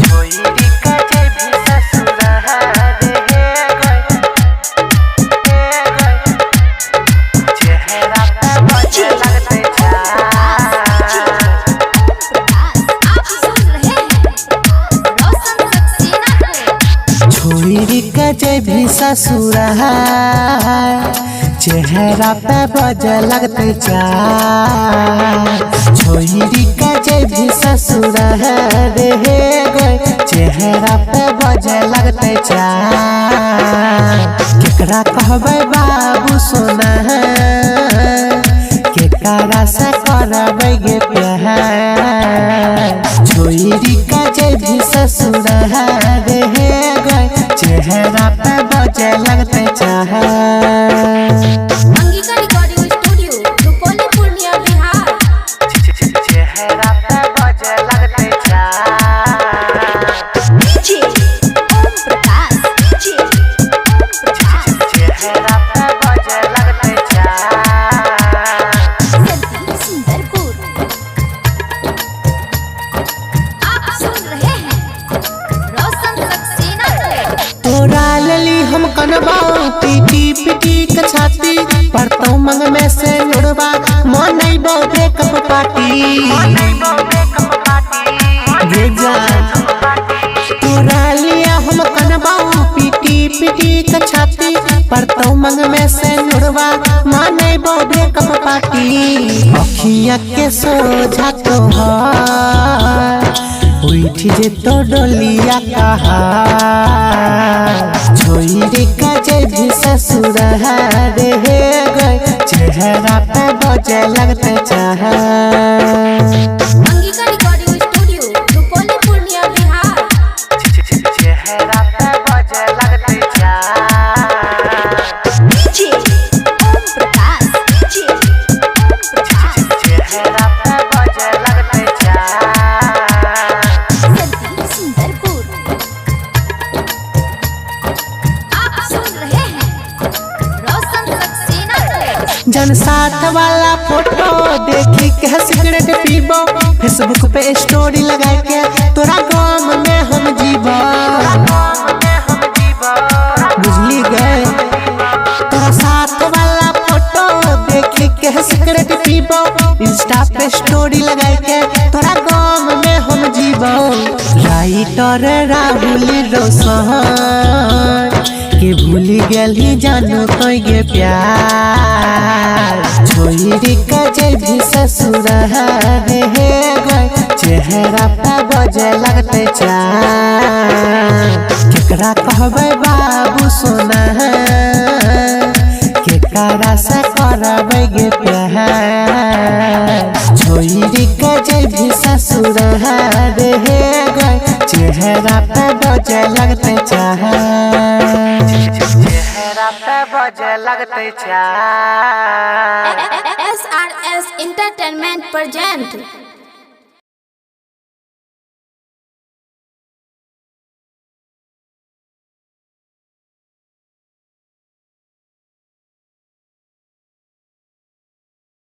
छोरी कजे भी ससुराल रे गए चेहरा पे बजे लगते छोरी कजे भी ससुराल चेहरा पे बजे लगते छोरी कजे भी ससुराल रे गए चेहरा पे बजे लगते केकरा कहबे बाबू सोना केकरा से करबै गे प्यार छोरी कजे भी ससुराल रे गए चेहरा पे बजे लगते अंगिका रिकॉर्डिंग स्टूडियो रुपौली पूर्णिया बिहार। चेहरा पे बजे लगते डीजे ओम प्रकाश चेहरा पे बजे लगते सुंदरपुर। आप सुन रहे हैं रोशन सक्सेना को। तोरा लली हम कनबाऊ पीटी पीटी के छाती परतौ मंग में से नुड़वा मनई बो ब्रेकअप पार्टी गे जान तोरा लिया हम कनबाऊ पीटी पीटी के छाती परतौ मंग में से नुड़वा मनई बो ब्रेकअप पार्टी अखियां के सोझा तोहार उठ जे तो डोलिया कहा छोरी कजे भी ससुराल रे गए चेहरा पे बजे लगते अंगिका रिकॉर्डिंग स्टूडियो रुपौली पूर्णिया बिहार। चेहरा पे बजे लगते डीजे ओम प्रकाश चेहरा पे बजे लगते सुंदरपुर। आप सुन रहे हैं रोशन सक्सेना को। जन साथ वाला फोटो देखी के सिगरेट पीबो फेसबुक पे स्टोरी लगा के तोरा गाँव में हम जीबो बुझली गए तोरा साथ वाला फोटो देखी के सिगरेट पीबो इंस्टा पे स्टोरी लगा के तोरा गाँव में हम जीबो राइटर राहुल रोशन के भूली गेली जानू तो गे प्यार छोरी कजे भी ससुराल रे गए चेहरा पे बजे लगते केकरा कहबे बाबू सोना केकरा से करबै गे प्यार छोरी कजे भी ससुराल रे गए चेहरा पे बजे लगते चेहरा पे बजे लगते SRS एंटरटेनमेंट प्रेजेंट